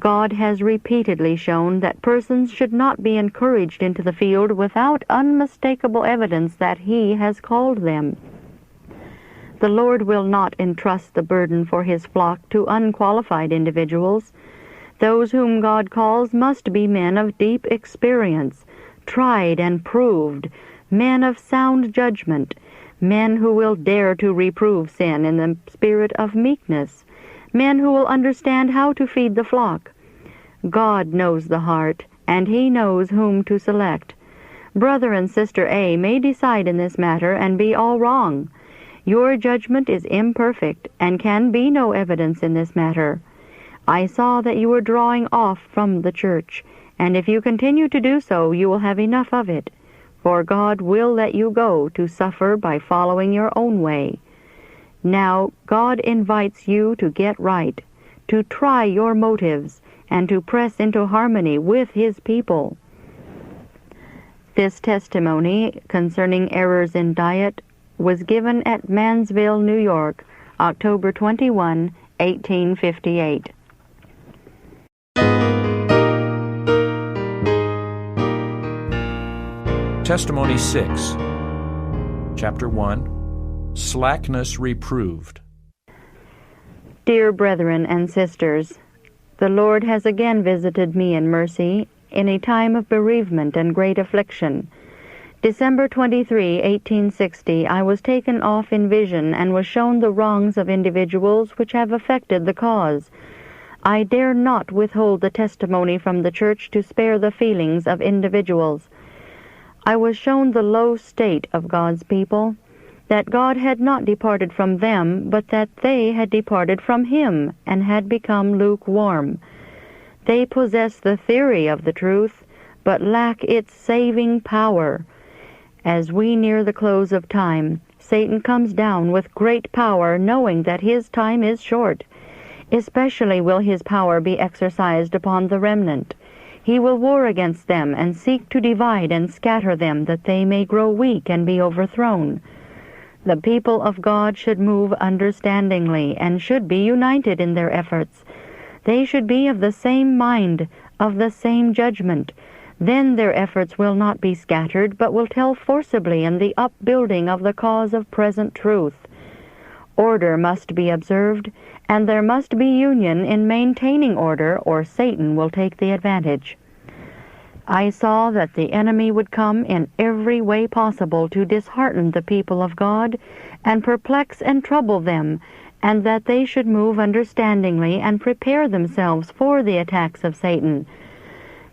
God has repeatedly shown that persons should not be encouraged into the field without unmistakable evidence that He has called them. The Lord will not entrust the burden for His flock to unqualified individuals. Those whom God calls must be men of deep experience, tried and proved, men of sound judgment, men who will dare to reprove sin in the spirit of meekness, men who will understand how to feed the flock. God knows the heart, and He knows whom to select. Brother and Sister A may decide in this matter and be all wrong. Your judgment is imperfect, and can be no evidence in this matter. I saw that you were drawing off from the church, and if you continue to do so, you will have enough of it, for God will let you go to suffer by following your own way. Now, God invites you to get right, to try your motives, and to press into harmony with His people. This testimony concerning errors in diet was given at Mansville, New York, October 21, 1858. Testimony 6, Chapter 1, Slackness Reproved. Dear brethren and sisters, the Lord has again visited me in mercy in a time of bereavement and great affliction. December 23, 1860, I was taken off in vision and was shown the wrongs of individuals which have affected the cause. I dare not withhold the testimony from the Church to spare the feelings of individuals. I was shown the low state of God's people, that God had not departed from them, but that they had departed from Him and had become lukewarm. They possess the theory of the truth, but lack its saving power. As we near the close of time, Satan comes down with great power, knowing that his time is short. Especially will his power be exercised upon the remnant. He will war against them and seek to divide and scatter them, that they may grow weak and be overthrown. The people of God should move understandingly and should be united in their efforts. They should be of the same mind, of the same judgment. Then their efforts will not be scattered, but will tell forcibly in the upbuilding of the cause of present truth. Order must be observed, and there must be union in maintaining order, or Satan will take the advantage. I saw that the enemy would come in every way possible to dishearten the people of God and perplex and trouble them, and that they should move understandingly and prepare themselves for the attacks of Satan.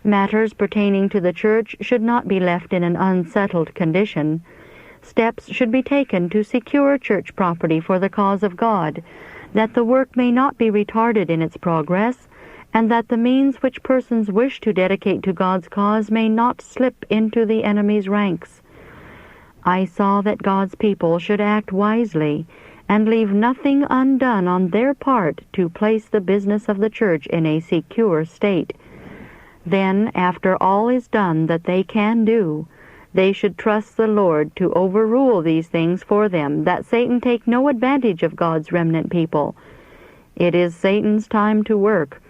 Matters pertaining to the church should not be left in an unsettled condition. Steps should be taken to secure church property for the cause of God, that the work may not be retarded in its progress, and that the means which persons wish to dedicate to God's cause may not slip into the enemy's ranks. I saw that God's people should act wisely, and leave nothing undone on their part to place the business of the church in a secure state. Then, after all is done that they can do, they should trust the Lord to overrule these things for them, that Satan take no advantage of God's remnant people. It is Satan's time to work.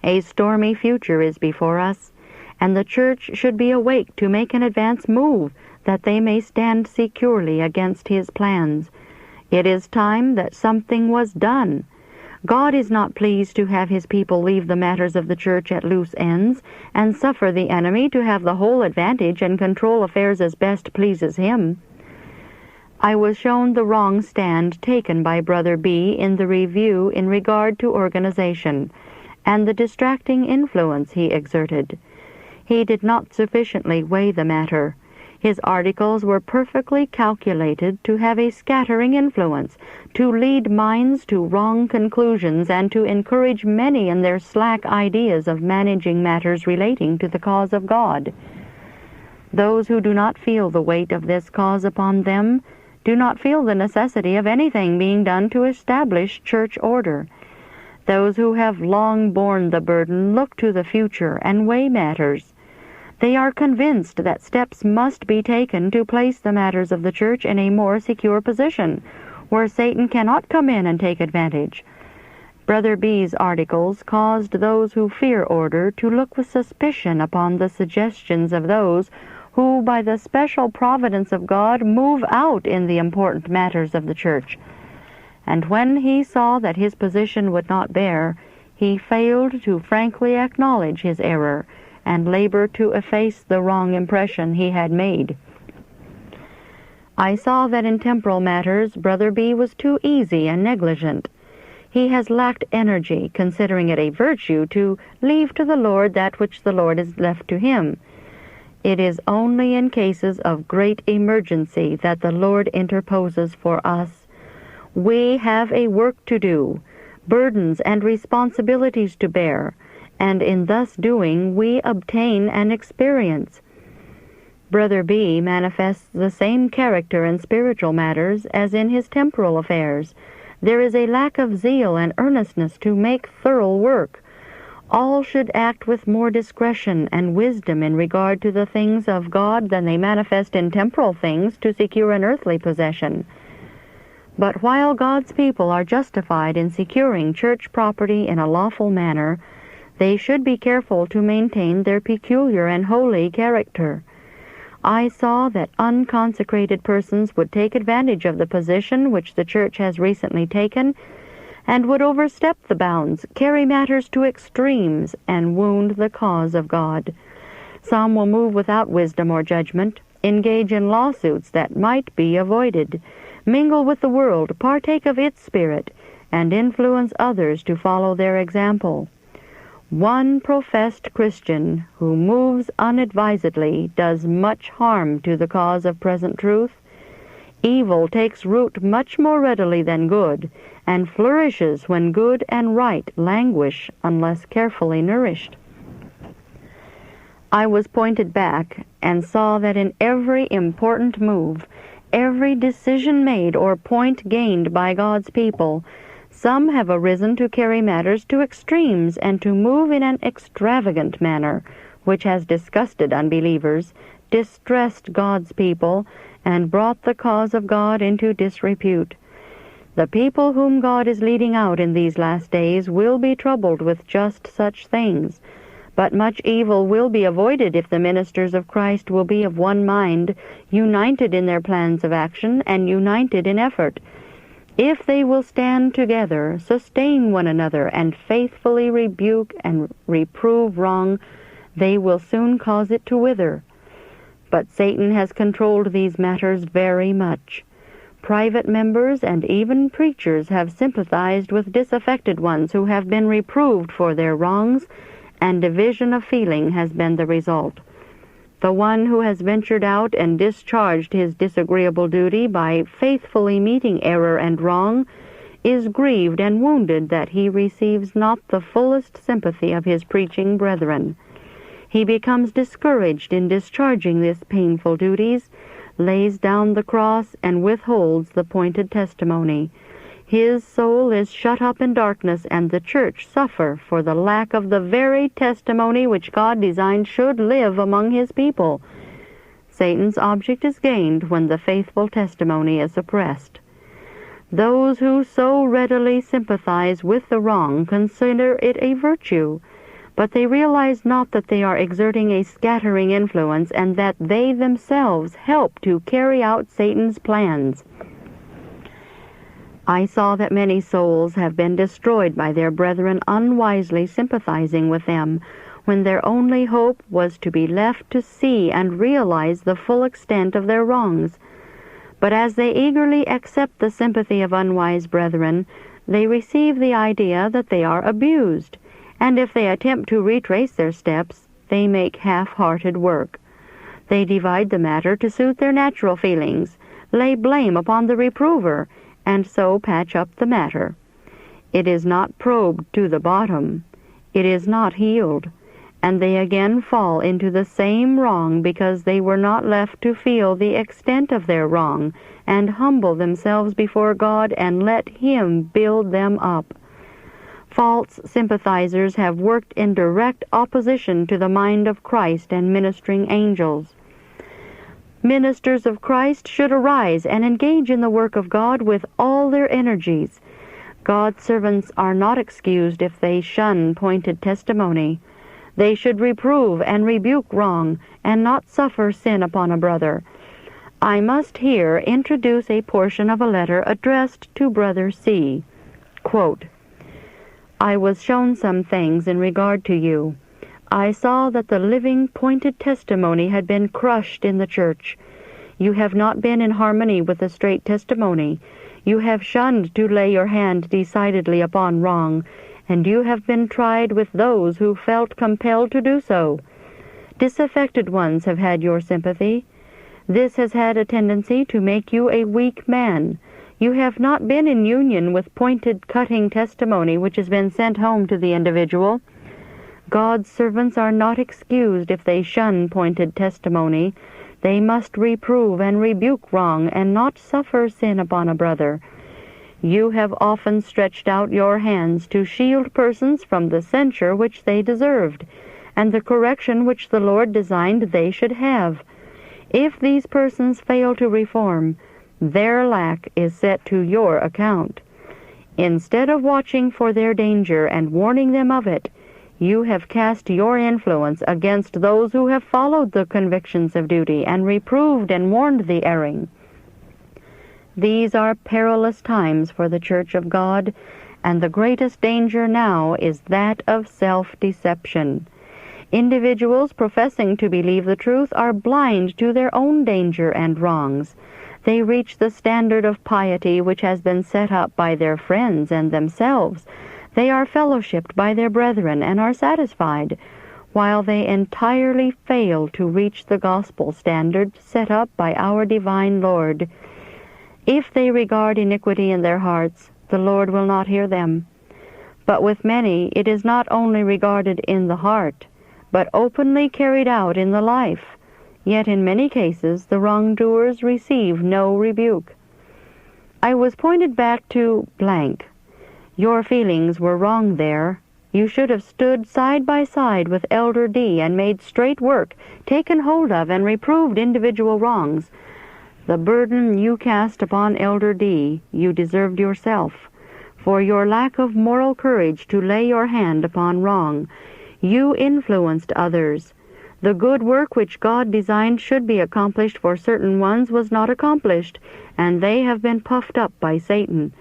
A stormy future is before us, and the church should be awake to make an advance move, that they may stand securely against his plans. It is time that something was done. God is not pleased to have His people leave the matters of the church at loose ends, and suffer the enemy to have the whole advantage and control affairs as best pleases him. I was shown the wrong stand taken by Brother B in the review in regard to organization, and the distracting influence he exerted. He did not sufficiently weigh the matter. His articles were perfectly calculated to have a scattering influence, to lead minds to wrong conclusions, and to encourage many in their slack ideas of managing matters relating to the cause of God. Those who do not feel the weight of this cause upon them do not feel the necessity of anything being done to establish church order. Those who have long borne the burden look to the future and weigh matters. They are convinced that steps must be taken to place the matters of the church in a more secure position, where Satan cannot come in and take advantage. Brother B's articles caused those who fear order to look with suspicion upon the suggestions of those who, by the special providence of God, move out in the important matters of the church. And when he saw that his position would not bear, he failed to frankly acknowledge his error and labor to efface the wrong impression he had made. I saw that in temporal matters Brother B was too easy and negligent. He has lacked energy, considering it a virtue to leave to the Lord that which the Lord has left to him. It is only in cases of great emergency that the Lord interposes for us. We have a work to do, burdens and responsibilities to bear, and in thus doing we obtain an experience. Brother B manifests the same character in spiritual matters as in his temporal affairs. There is a lack of zeal and earnestness to make thorough work. All should act with more discretion and wisdom in regard to the things of God than they manifest in temporal things to secure an earthly possession. But while God's people are justified in securing church property in a lawful manner, they should be careful to maintain their peculiar and holy character. I saw that unconsecrated persons would take advantage of the position which the church has recently taken, and would overstep the bounds, carry matters to extremes, and wound the cause of God. Some will move without wisdom or judgment, engage in lawsuits that might be avoided, mingle with the world, partake of its spirit, and influence others to follow their example. One professed Christian who moves unadvisedly does much harm to the cause of present truth. Evil takes root much more readily than good, and flourishes when good and right languish unless carefully nourished. I was pointed back and saw that in every important move, every decision made or point gained by God's people, some have arisen to carry matters to extremes and to move in an extravagant manner, which has disgusted unbelievers, distressed God's people, and brought the cause of God into disrepute. The people whom God is leading out in these last days will be troubled with just such things, but much evil will be avoided if the ministers of Christ will be of one mind, united in their plans of action, and united in effort. If they will stand together, sustain one another, and faithfully rebuke and reprove wrong, they will soon cause it to wither. But Satan has controlled these matters very much. Private members and even preachers have sympathized with disaffected ones who have been reproved for their wrongs, and division of feeling has been the result. The one who has ventured out and discharged his disagreeable duty by faithfully meeting error and wrong is grieved and wounded that he receives not the fullest sympathy of his preaching brethren. He becomes discouraged in discharging these painful duties, lays down the cross, and withholds the pointed testimony. His soul is shut up in darkness, and the church suffer for the lack of the very testimony which God designed should live among his people. Satan's object is gained when the faithful testimony is suppressed. Those who so readily sympathize with the wrong consider it a virtue, but they realize not that they are exerting a scattering influence and that they themselves help to carry out Satan's plans. I saw that many souls have been destroyed by their brethren unwisely sympathizing with them, when their only hope was to be left to see and realize the full extent of their wrongs. But as they eagerly accept the sympathy of unwise brethren, they receive the idea that they are abused, and if they attempt to retrace their steps, they make half-hearted work. They divide the matter to suit their natural feelings, lay blame upon the reprover, and so patch up the matter. It is not probed to the bottom. It is not healed, and they again fall into the same wrong because they were not left to feel the extent of their wrong and humble themselves before God and let Him build them up. False sympathizers have worked in direct opposition to the mind of Christ and ministering angels. Ministers of Christ should arise and engage in the work of God with all their energies. God's servants are not excused if they shun pointed testimony. They should reprove and rebuke wrong, and not suffer sin upon a brother. I must here introduce a portion of a letter addressed to Brother C. Quote, I was shown some things in regard to you. I saw that the living pointed testimony had been crushed in the church. You have not been in harmony with the straight testimony. You have shunned to lay your hand decidedly upon wrong, and you have been tried with those who felt compelled to do so. Disaffected ones have had your sympathy. This has had a tendency to make you a weak man. You have not been in union with pointed, cutting testimony which has been sent home to the individual. God's servants are not excused if they shun pointed testimony. They must reprove and rebuke wrong, and not suffer sin upon a brother. You have often stretched out your hands to shield persons from the censure which they deserved, and the correction which the Lord designed they should have. If these persons fail to reform, their lack is set to your account. Instead of watching for their danger and warning them of it, you have cast your influence against those who have followed the convictions of duty and reproved and warned the erring. These are perilous times for the Church of God, and the greatest danger now is that of self-deception. Individuals professing to believe the truth are blind to their own danger and wrongs. They reach the standard of piety which has been set up by their friends and themselves. They are fellowshipped by their brethren and are satisfied, while they entirely fail to reach the gospel standard set up by our divine Lord. If they regard iniquity in their hearts, the Lord will not hear them. But with many it is not only regarded in the heart, but openly carried out in the life. Yet in many cases the wrongdoers receive no rebuke. I was pointed back to blank. Your feelings were wrong there. You should have stood side by side with Elder D and made straight work, taken hold of and reproved individual wrongs. The burden you cast upon Elder D you deserved yourself. For your lack of moral courage to lay your hand upon wrong, you influenced others. The good work which God designed should be accomplished for certain ones was not accomplished, and they have been puffed up by Satan.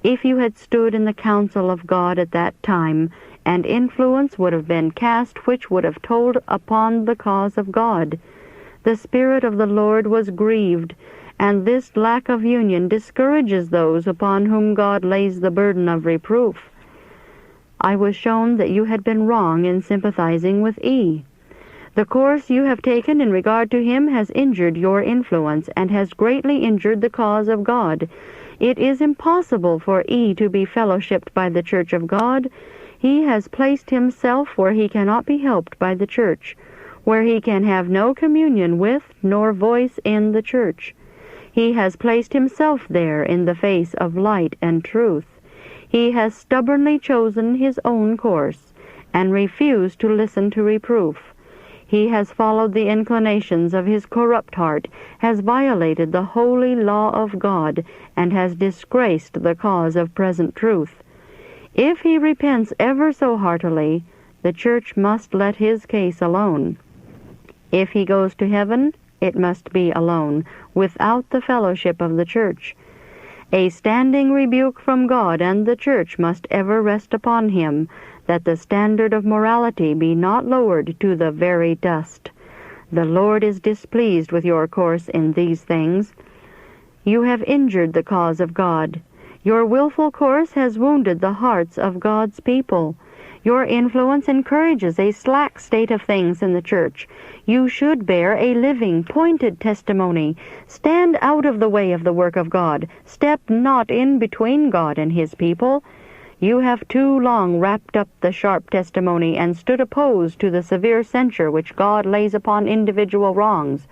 If you had stood in the counsel of God at that time, and influence would have been cast which would have told upon the cause of God. The Spirit of the Lord was grieved, and this lack of union discourages those upon whom God lays the burden of reproof. I was shown that you had been wrong in sympathizing with E. The course you have taken in regard to him has injured your influence, and has greatly injured the cause of God. It is impossible for E to be fellowshipped by the Church of God. He has placed himself where he cannot be helped by the Church, where he can have no communion with nor voice in the Church. He has placed himself there in the face of light and truth. He has stubbornly chosen his own course, and refused to listen to reproof. He has followed the inclinations of his corrupt heart, has violated the holy law of God, and has disgraced the cause of present truth. If he repents ever so heartily, the Church must let his case alone. If he goes to heaven, it must be alone, without the fellowship of the Church. A standing rebuke from God and the Church must ever rest upon him, that the standard of morality be not lowered to the very dust. The Lord is displeased with your course in these things. You have injured the cause of God. Your willful course has wounded the hearts of God's people. Your influence encourages a slack state of things in the Church. You should bear a living, pointed testimony. Stand out of the way of the work of God. Step not in between God and his people. You have too long wrapped up the sharp testimony and stood opposed to the severe censure which God lays upon individual wrongs.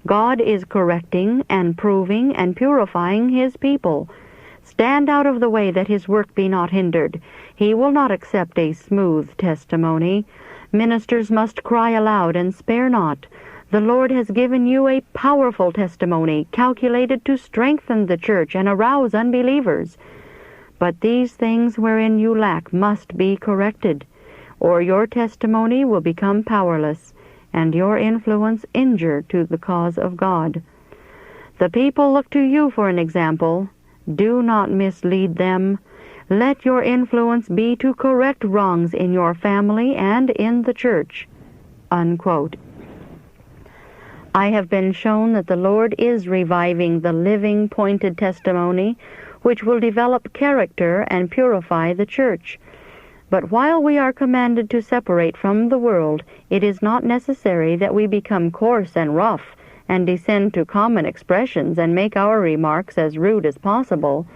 God is correcting and proving and purifying his people. Stand out of the way that his work be not hindered. He will not accept a smooth testimony. Ministers must cry aloud and spare not. The Lord has given you a powerful testimony, calculated to strengthen the Church and arouse unbelievers. But these things wherein you lack must be corrected, or your testimony will become powerless, and your influence injure to the cause of God. The people look to you for an example. Do not mislead them. Let your influence be to correct wrongs in your family and in the church." Unquote. I have been shown that the Lord is reviving the living, pointed testimony, which will develop character and purify the church. But while we are commanded to separate from the world, it is not necessary that we become coarse and rough and descend to common expressions and make our remarks as rude as possible.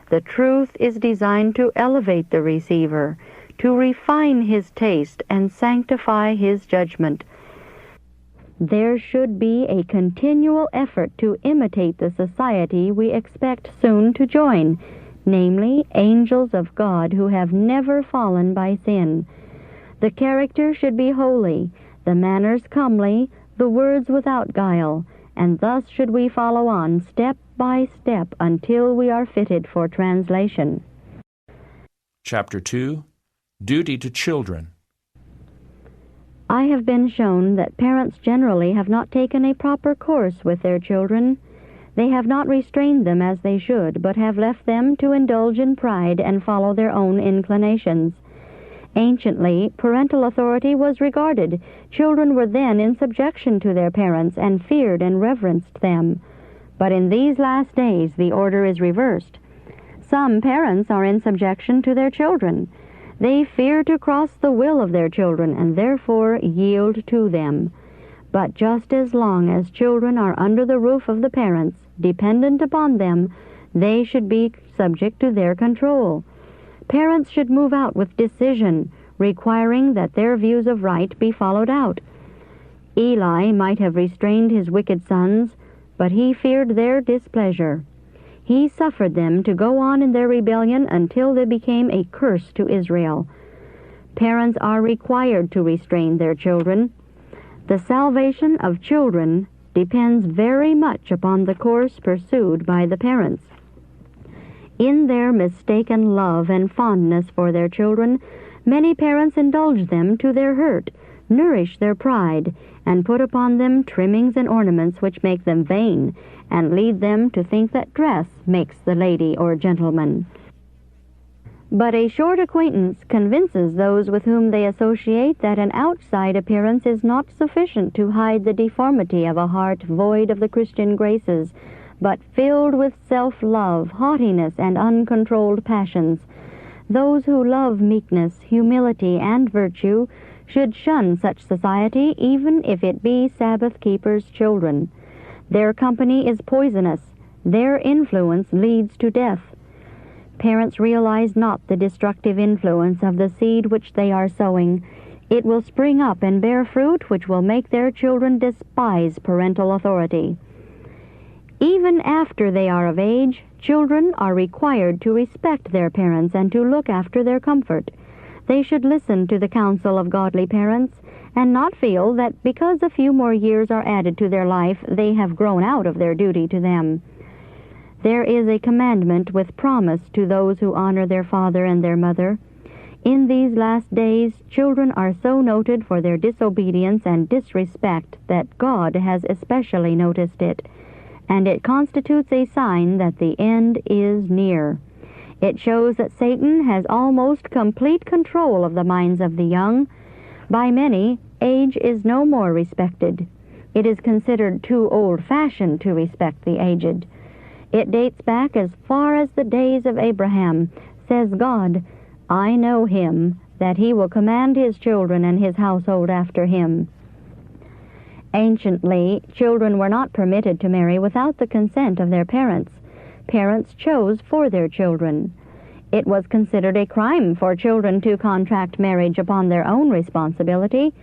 The truth is designed to elevate the receiver, to refine his taste and sanctify his judgment. There should be a continual effort to imitate the society we expect soon to join, namely, angels of God who have never fallen by sin. The character should be holy, the manners comely, the words without guile, and thus should we follow on step by step until we are fitted for translation. Chapter 2, Duty to Children. I have been shown that parents generally have not taken a proper course with their children. They have not restrained them as they should, but have left them to indulge in pride and follow their own inclinations. Anciently, parental authority was regarded. Children were then in subjection to their parents and feared and reverenced them. But in these last days, the order is reversed. Some parents are in subjection to their children. They fear to cross the will of their children and therefore yield to them. But just as long as children are under the roof of the parents, dependent upon them, they should be subject to their control. Parents should move out with decision, requiring that their views of right be followed out. Eli might have restrained his wicked sons, but he feared their displeasure. He suffered them to go on in their rebellion until they became a curse to Israel. Parents are required to restrain their children. The salvation of children depends very much upon the course pursued by the parents. In their mistaken love and fondness for their children, many parents indulge them to their hurt, nourish their pride, and put upon them trimmings and ornaments which make them vain, and lead them to think that dress makes the lady or gentleman. But a short acquaintance convinces those with whom they associate that an outside appearance is not sufficient to hide the deformity of a heart void of the Christian graces, but filled with self-love, haughtiness, and uncontrolled passions. Those who love meekness, humility, and virtue should shun such society, even if it be Sabbath-keepers' children. Their company is poisonous. Their influence leads to death. Parents realize not the destructive influence of the seed which they are sowing. It will spring up and bear fruit which will make their children despise parental authority. Even after they are of age, children are required to respect their parents and to look after their comfort. They should listen to the counsel of godly parents and not feel that because a few more years are added to their life, they have grown out of their duty to them. There is a commandment with promise to those who honor their father and their mother. In these last days, children are so noted for their disobedience and disrespect that God has especially noticed it, and it constitutes a sign that the end is near. It shows that Satan has almost complete control of the minds of the young. By many, age is no more respected. It is considered too old-fashioned to respect the aged. It dates back as far as the days of Abraham. Says God, "I know him, that he will command his children and his household after him." Anciently, children were not permitted to marry without the consent of their parents. Parents chose for their children. It was considered a crime for children to contract marriage upon their own responsibility.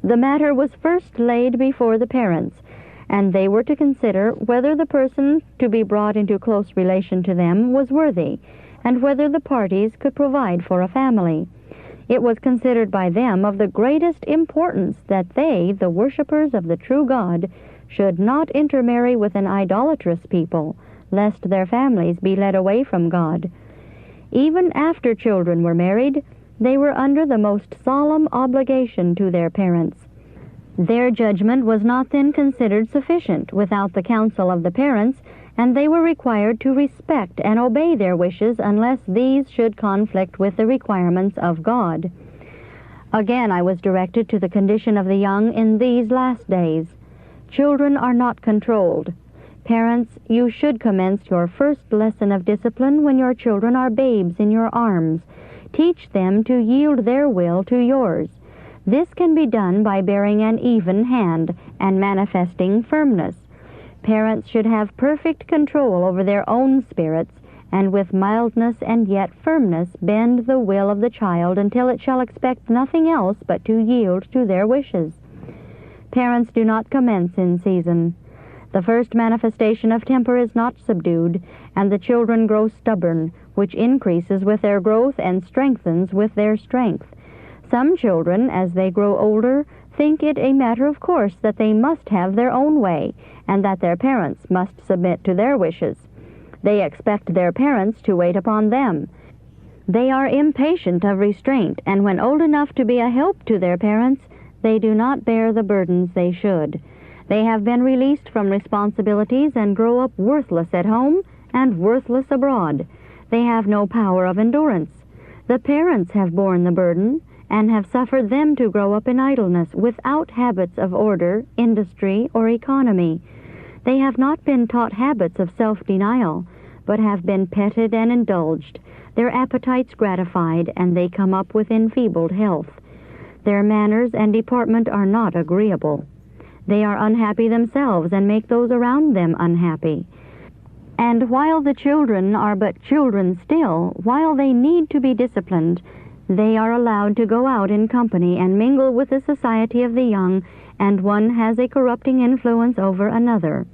The matter was first laid before the parents, and they were to consider whether the person to be brought into close relation to them was worthy, and whether the parties could provide for a family. It was considered by them of the greatest importance that they, the worshippers of the true God, should not intermarry with an idolatrous people, lest their families be led away from God. Even after children were married, they were under the most solemn obligation to their parents. Their judgment was not then considered sufficient without the counsel of the parents, and they were required to respect and obey their wishes unless these should conflict with the requirements of God. Again, I was directed to the condition of the young in these last days. Children are not controlled. Parents, you should commence your first lesson of discipline when your children are babes in your arms. Teach them to yield their will to yours. This can be done by bearing an even hand and manifesting firmness. Parents should have perfect control over their own spirits, and with mildness and yet firmness bend the will of the child until it shall expect nothing else but to yield to their wishes. Parents do not commence in season. The first manifestation of temper is not subdued, and the children grow stubborn, which increases with their growth and strengthens with their strength. Some children, as they grow older, think it a matter of course that they must have their own way, and that their parents must submit to their wishes. They expect their parents to wait upon them. They are impatient of restraint, and when old enough to be a help to their parents, they do not bear the burdens they should. They have been released from responsibilities and grow up worthless at home and worthless abroad. They have no power of endurance. The parents have borne the burden and have suffered them to grow up in idleness without habits of order, industry, or economy. They have not been taught habits of self-denial, but have been petted and indulged, their appetites gratified, and they come up with enfeebled health. Their manners and deportment are not agreeable. They are unhappy themselves and make those around them unhappy. And while the children are but children still, while they need to be disciplined, they are allowed to go out in company and mingle with the society of the young, and one has a corrupting influence over another.